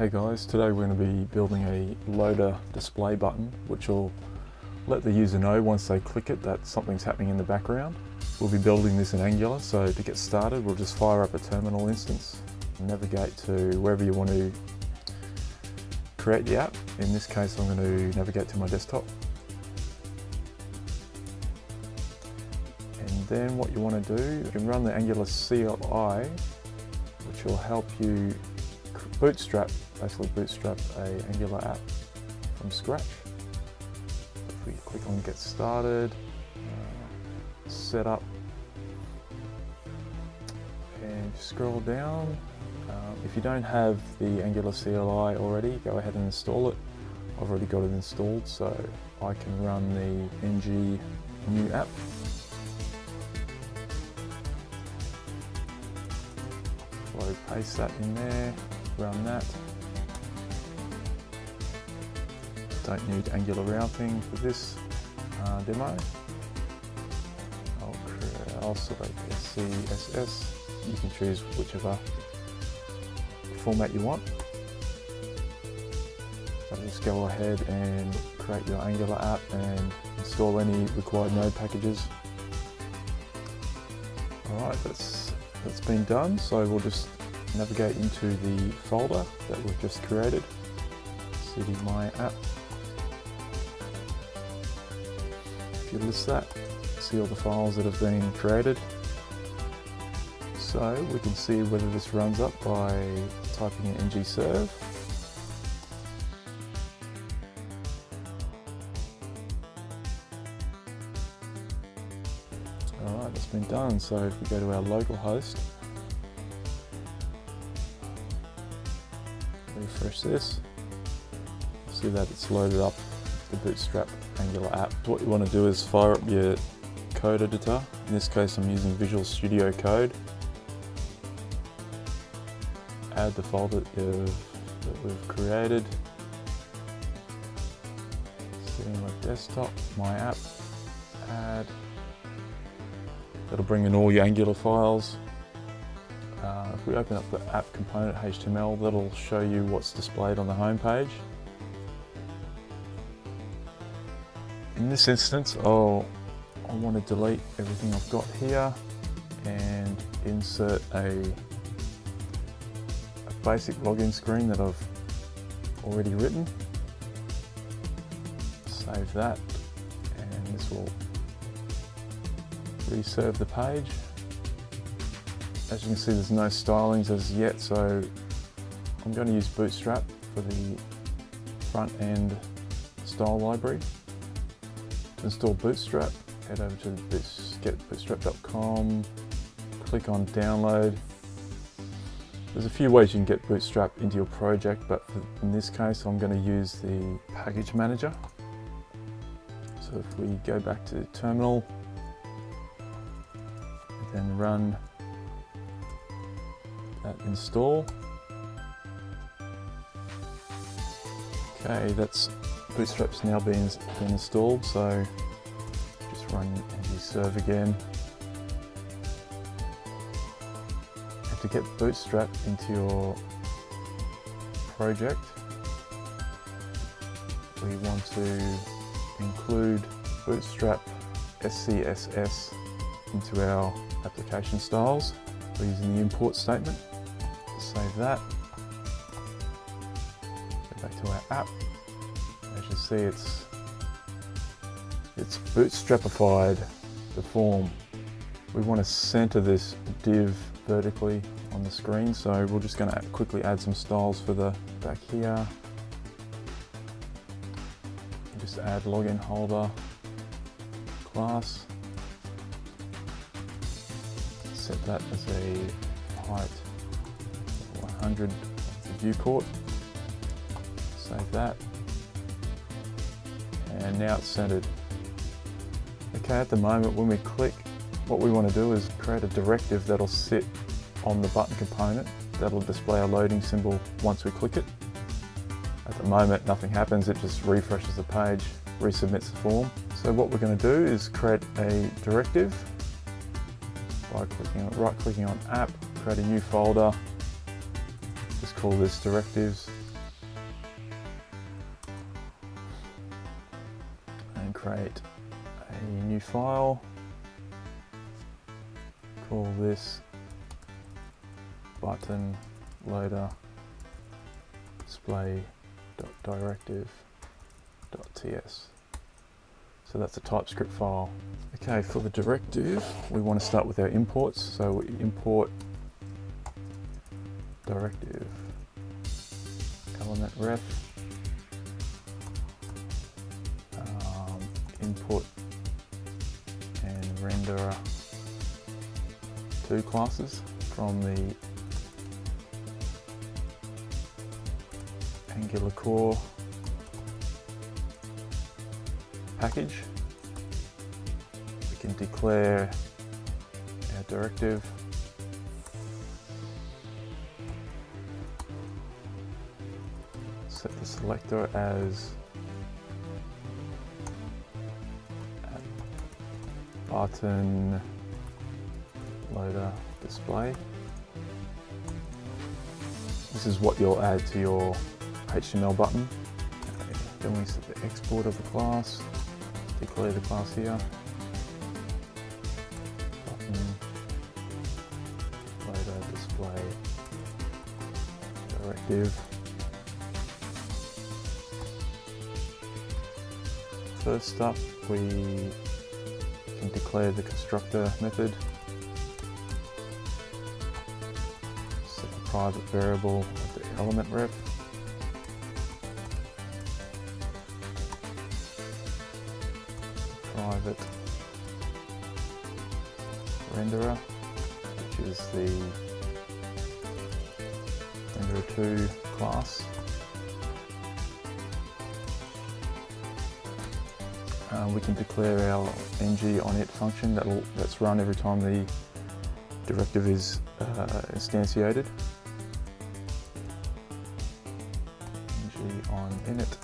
Hey guys, today we're going to be building a loader display button which will let the user know once they click it that something's happening in the background. We'll be building this in Angular, so to get started we'll just fire up a terminal instance and navigate to wherever you want to create the app. In this case I'm going to navigate to my desktop. And then what you want to do, you can run the Angular CLI, which will help you basically bootstrap a Angular app from scratch. If we click on Get Started, Set Up, and scroll down. If you don't have the Angular CLI already, go ahead and install it. I've already got it installed, so I can run the ng new app. So paste that in there, run that. Don't need Angular routing for this demo. I'll select SCSS. You can choose whichever format you want. So just go ahead and create your Angular app and install any required node packages. Alright, that's been done, so we'll just navigate into the folder that we've just created, cd my app. If you list that, see all the files that have been created. So we can see whether this runs up by typing in ngserve. Alright, that's been done. So if we go to our local host, refresh this, see that it's loaded up the Bootstrap Angular app. What you want to do is fire up your code editor. In this case I'm using Visual Studio Code. Add the folder that we've created. Setting my desktop, my app, add. That'll bring in all your Angular files. If we open up the app component HTML, that'll show you what's displayed on the home page. In this instance, I want to delete everything I've got here and insert a basic login screen that I've already written. Save that, and this will reserve the page. As you can see, there's no stylings as yet, so I'm going to use Bootstrap for the front end style library. To install Bootstrap, head over to getbootstrap.com, click on download. There's a few ways you can get Bootstrap into your project, but in this case I'm going to use the package manager. So if we go back to terminal, then run that install. Okay, Bootstrap's now been installed, so just run ngserve again. And to get Bootstrap into your project, we want to include Bootstrap SCSS into our application styles. We're using the import statement. Save that. Go back to our app. As you see, it's bootstrapified the form. We want to center this div vertically on the screen, so we're just going to quickly add some styles for the back here. Just add login holder class. Set that as a height 100 of the viewport. Save that. And now it's centered. Okay, at the moment when we click, what we want to do is create a directive that'll sit on the button component. That'll display a loading symbol once we click it. At the moment nothing happens, it just refreshes the page, resubmits the form. So what we're going to do is create a directive by right clicking on app, create a new folder, just call this directives, create a new file, call this button loader display.directive.ts. So that's a TypeScript file. Okay, for the directive, we want to start with our imports. So we import directive element ref, input and renderer, two classes from the Angular core package. We can declare our directive, set the selector as button loader display. This is what you'll add to your HTML button. Okay. Then we set the export of the class, declare the class here, button loader display directive. First up, we can declare the constructor method, set the private variable of the element ref, private renderer, which is the renderer2 class. We can declare our ng-onIt function that's run every time the directive is instantiated. ng-on-init.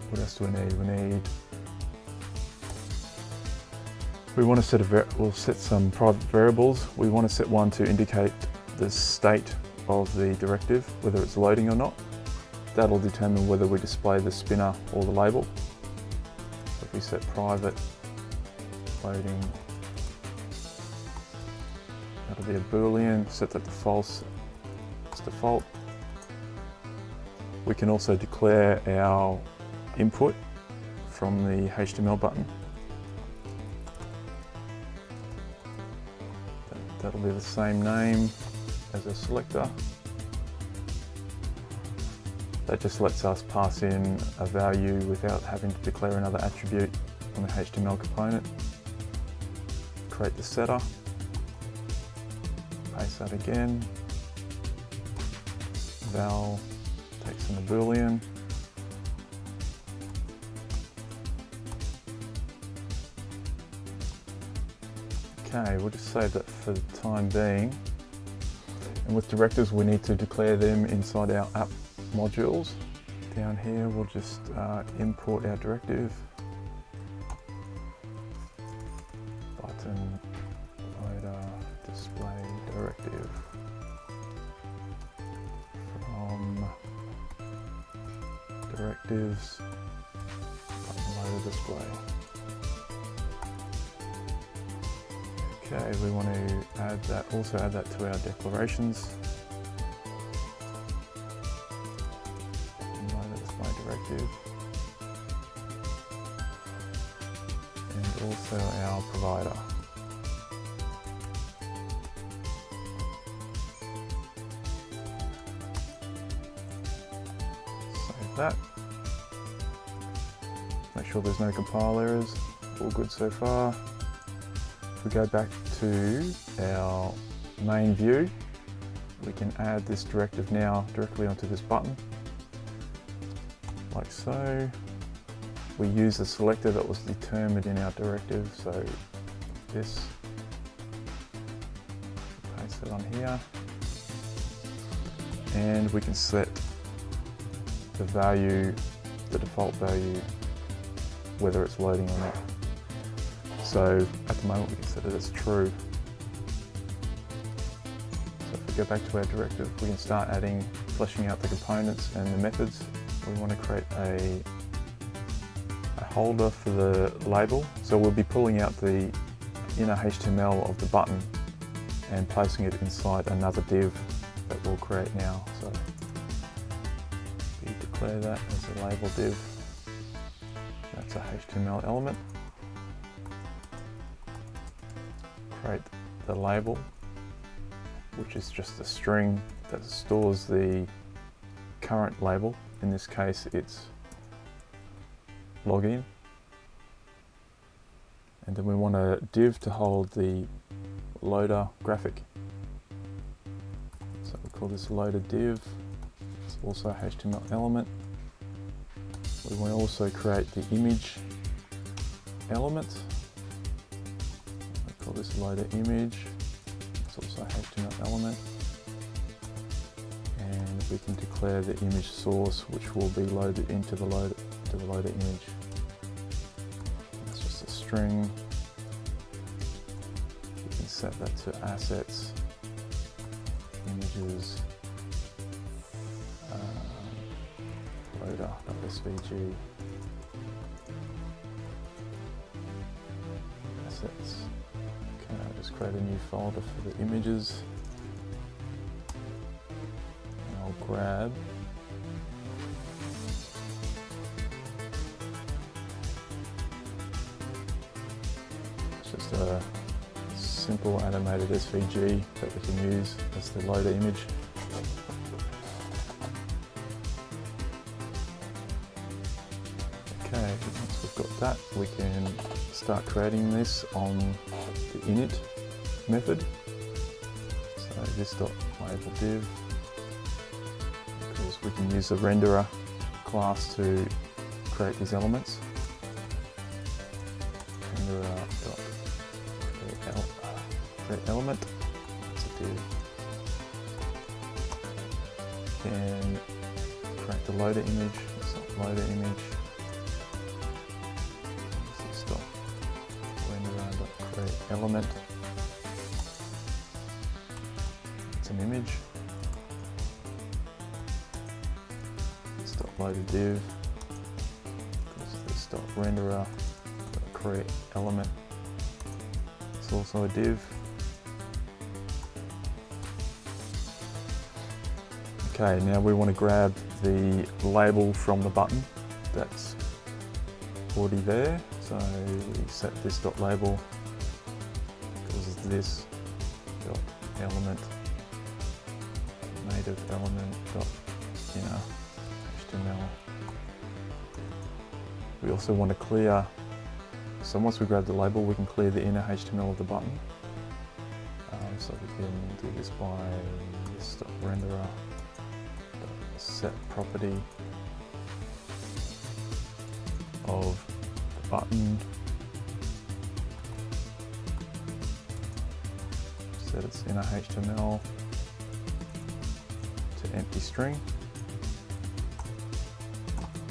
What else do we need? We want to set we'll set some private variables. We want to set one to indicate the state of the directive, whether it's loading or not. That'll determine whether we display the spinner or the label. So if we set private loading, that'll be a Boolean, set that to false, it's default. We can also declare our input from the HTML button. That'll be the same name as a selector. That just lets us pass in a value without having to declare another attribute on the HTML component. Create the setter, paste that again, val takes in a Boolean, okay, we'll just save that for the time being. And with directives, we need to declare them inside our app modules. Down here, we'll just import our directive, button loader display directive from directives, button loader display. Okay, we want to add that, also add that to our declarations. Directive, and also our provider. Save that. Make sure there's no compile errors. All good so far. If we go back to our main view, we can add this directive now directly onto this button. Like so. We use the selector that was determined in our directive, so this, paste it on here, and we can set the value, the default value, whether it's loading or not. So at the moment we can set it as true. So if we go back to our directive, we can start fleshing out the components and the methods we want to create a holder for the label. So we'll be pulling out the inner HTML of the button and placing it inside another div that we'll create now. So we declare that as a label div. That's a HTML element. Create the label, which is just a string that stores the current label. In this case, it's login. And then we want a div to hold the loader graphic. So we call this loader div. It's also a HTML element. We want to also create the image element. We call this loader image. It's also a HTML element. And we can declare the image source, which will be loaded into the loader image. That's just a string. We can set that to assets, images, loader.svg, assets. Okay, I'll just create a new folder for the images. And I'll grab just a simple animated SVG that we can use as the loader image. Okay, once we've got that, we can start creating this on the init method. So this.label div, because we can use the renderer class to create these elements. Create element, that's a div. Can create the loader image, it's not loader image. Stop renderer.create element. It's an image. Stop loader div. Stop renderer.create element. It's also a div. Okay, now we want to grab the label from the button that's already there. So we set this.label because this dot element native element dot inner HTML. We also want to clear, so once we grab the label, we can clear the inner HTML of the button. So we can do this by this.renderer. Set property of the button, set its inner HTML to empty string.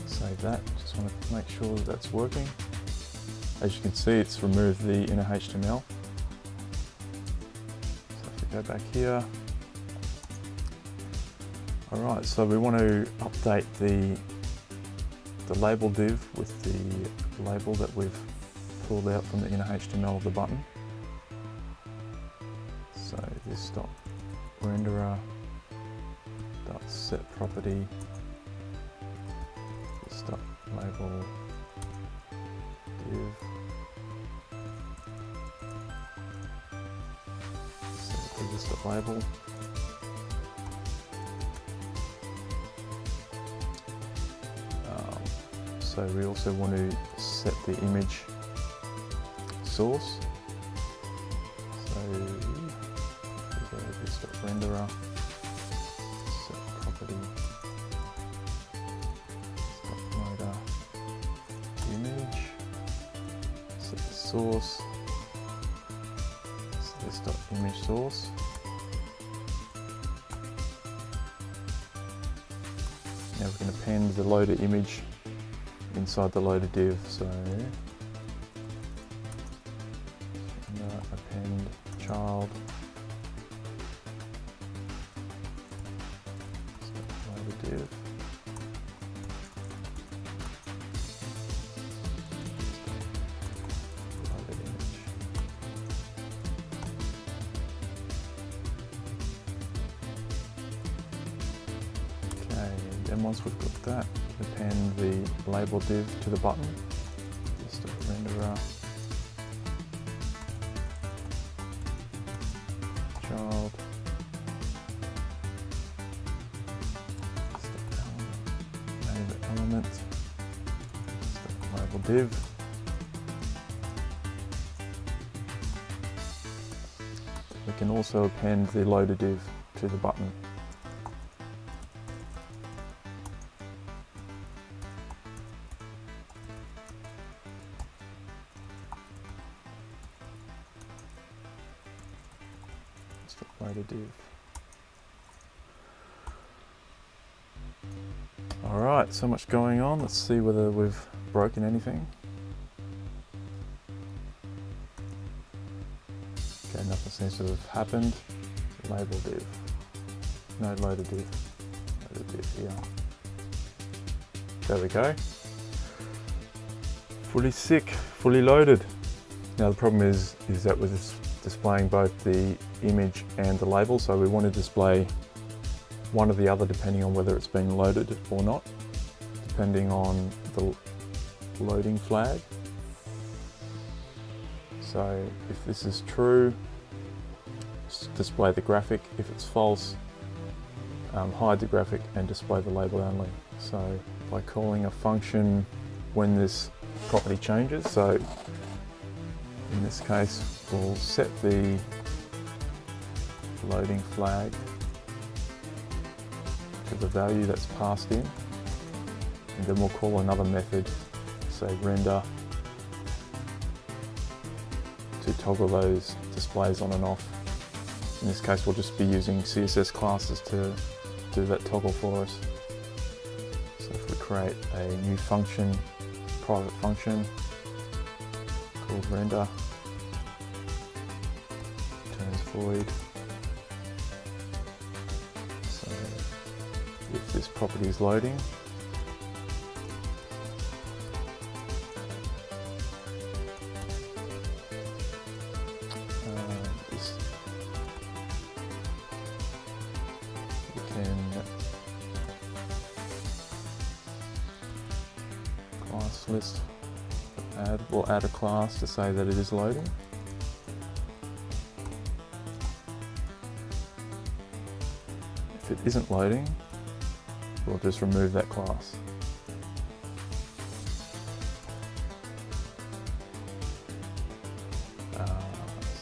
Save that, just want to make sure that that's working. As you can see, it's removed the inner HTML. So if we go back here, alright, so we want to update the label div with the label that we've pulled out from the inner HTML of the button. So this dot renderer dot set property, this dot label div, set this dot label. So we also want to set the image source. So we go to this.renderer, set property, loader image, set the source, so this.image source. Now we can append the loader image inside the loader div, so append child, so loader div, Then once we've got that, we append the label div to the button. Just a renderer, child, name element, label div. We can also append the loader div to the button. Loader div. Alright, so much going on. Let's see whether we've broken anything. Okay, nothing seems to have happened. Label div. No loader div. Loader div here. There we go. Fully sick, fully loaded. Now the problem is that we're displaying both the image and the label, so we want to display one or the other depending on whether it's been loaded or not, depending on the loading flag. So if this is true, display the graphic. If it's false, hide the graphic and display the label only. So by calling a function when this property changes, so in this case we'll set the loading flag to the value that's passed in, and then we'll call another method, say render, to toggle those displays on and off. In this case we'll just be using CSS classes to do that toggle for us. So if we create a new function, private function called render, returns void. So if this property is loading, we can class list we'll add a class to say that it is loading. If it isn't loading, we'll just remove that class.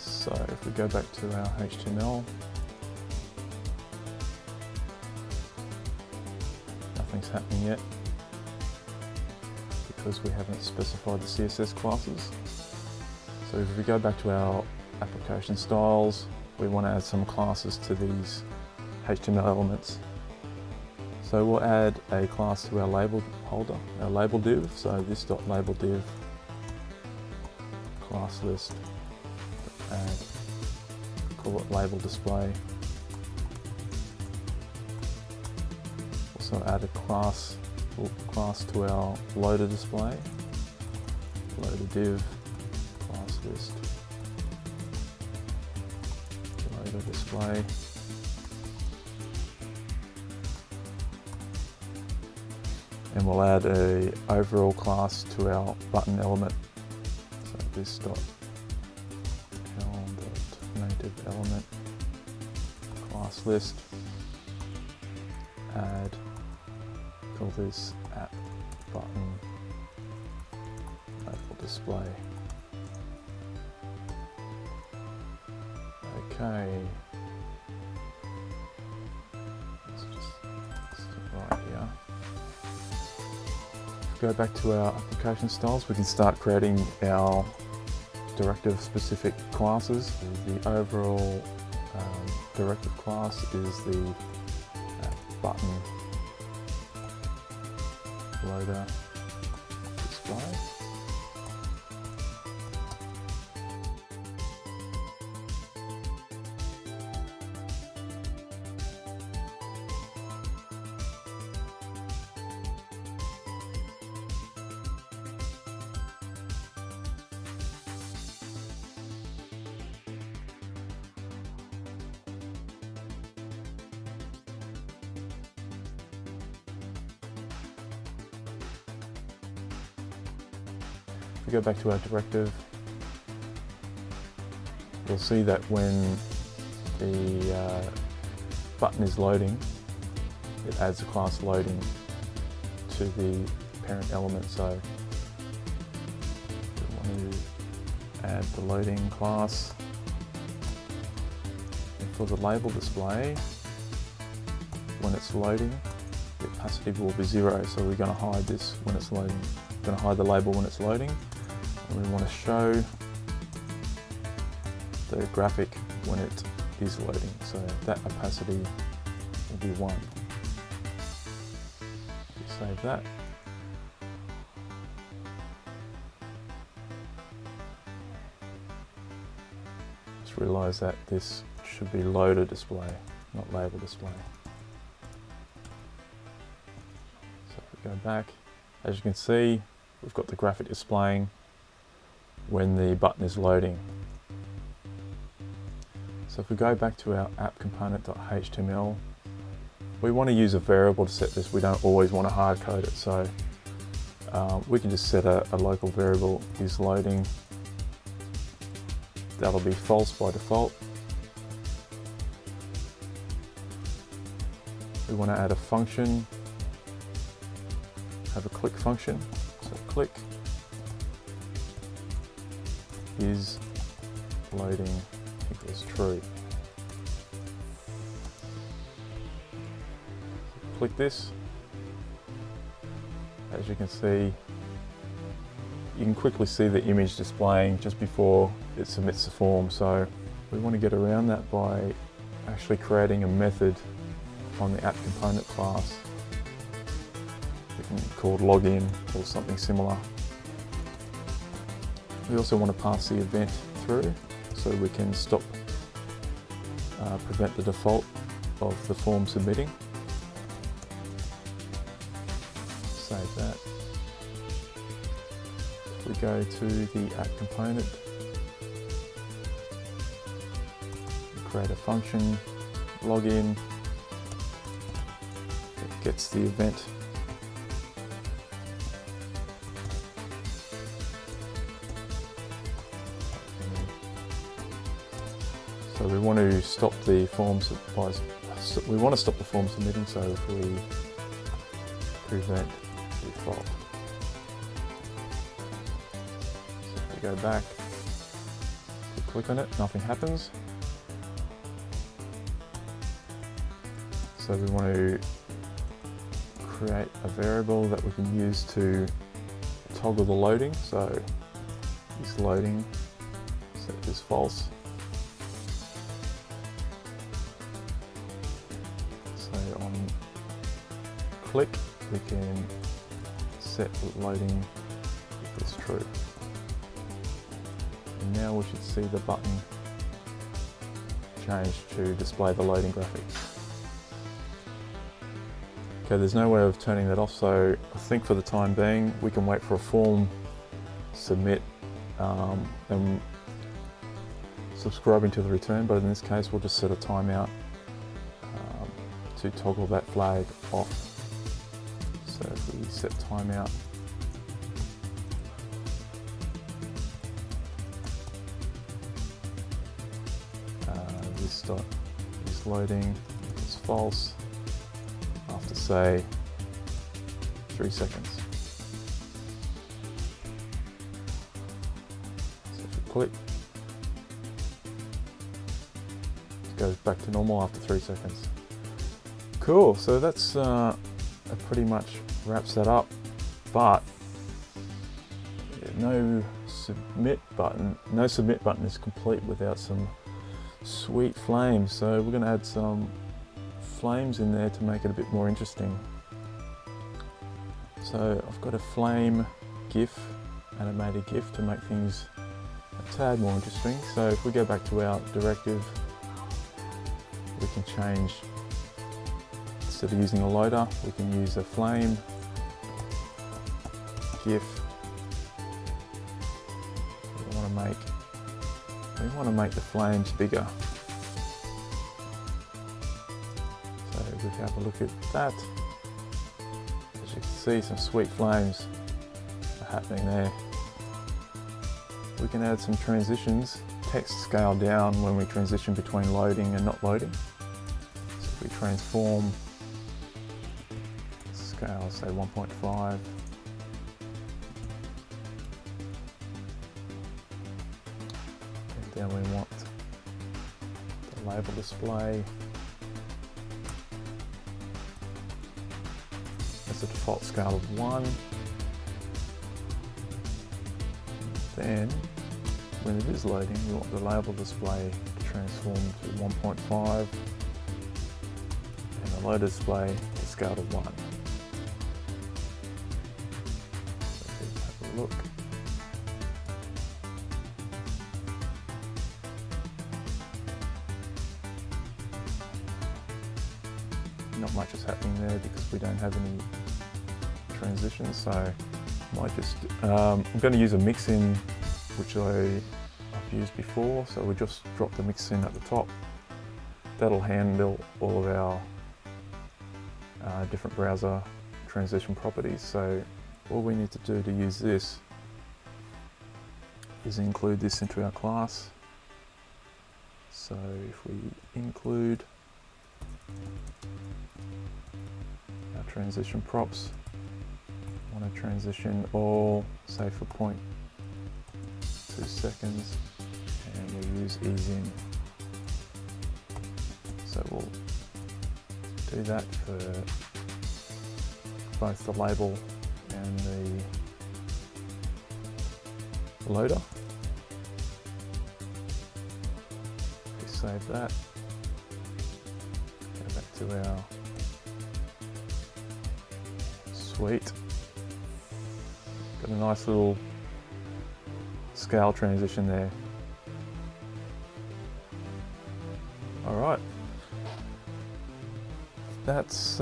So if we go back to our HTML, nothing's happening yet because we haven't specified the CSS classes. So if we go back to our application styles, we want to add some classes to these HTML elements. So we'll add a class to our label holder, our label div. So this .label div class list, add, call it label display. Also add a class to our loader display, loader div class list, loader display. And we'll add a overall class to our button element. So this native element class list, add, call this app button label display. Okay. Let's just right here. Go back to our application styles, we can start creating our directive specific classes. The overall directive class is the button loader display. If we go back to our directive, you'll see that when the button is loading, it adds a class loading to the parent element. So we want to add the loading class. And for the label display, when it's loading, the opacity will be 0, so we're going to hide this when it's loading. We're going to hide the label when it's loading, and we want to show the graphic when it is loading, so that opacity will be 1. Save that. Just realise that this should be loader display, not label display. So if we go back, as you can see, we've got the graphic displaying when the button is loading. So if we go back to our app component.html, we want to use a variable to set this. We don't always want to hard code it, so we can just set a local variable is loading. That'll be false by default. We want to add a function, have a click function. So click is loading equals true. Click this. As you can see, you can quickly see the image displaying just before it submits the form. So we want to get around that by actually creating a method on the app component class. We can call login or something similar. We also want to pass the event through so we can stop, prevent the default of the form submitting. Save that. We go to the app component, create a function, login, it gets the event. So we want to stop the form submitting, so if we prevent default. So if we go back, we click on it, nothing happens. So we want to create a variable that we can use to toggle the loading. So is loading, set this false. So on click, we can set loading equals true. And now we should see the button change to display the loading graphic. Okay, there's no way of turning that off, so I think for the time being we can wait for a form submit and subscribing to the return, but in this case we'll just set a timeout to toggle that flag off. So if we set timeout, this loading is false after say 3 seconds. So if we click, it goes back to normal after 3 seconds. Cool, so that's pretty much wraps that up, but no submit button is complete without some sweet flames. So we're going to add some flames in there to make it a bit more interesting. So I've got a flame GIF, animated GIF, to make things a tad more interesting. So if we go back to our directive, we can change, instead of using a loader, we can use a flame GIF. We want to make the flames bigger. So if we have a look at that, as you can see, some sweet flames are happening there. we can add some transitions, text scale down when we transition between loading and not loading. So if we transform scale, say 1.5, and then we want the label display as a default scale of 1. Then, when it is loading, we want the label display to transform to 1.5 and the loader display to scale to 1. So let's have a look. Not much is happening there because we don't have any transitions, so I might just, I'm going to use a mix-in which I've used before, so we just drop the mix-in at the top. That'll handle all of our different browser transition properties. So all we need to do to use this is include this into our class. So if we include our transition props, I want to transition all, say for 0.2 seconds, and we'll use ease in. So we'll do that for both the label and the loader. We save that, go back to our suite. Got a nice little scale transition there. All right, that's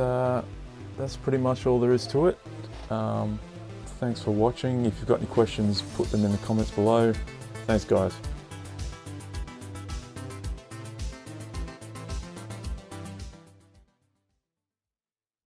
pretty much all there is to it. Thanks for watching. If you've got any questions, put them in the comments below. Thanks, guys.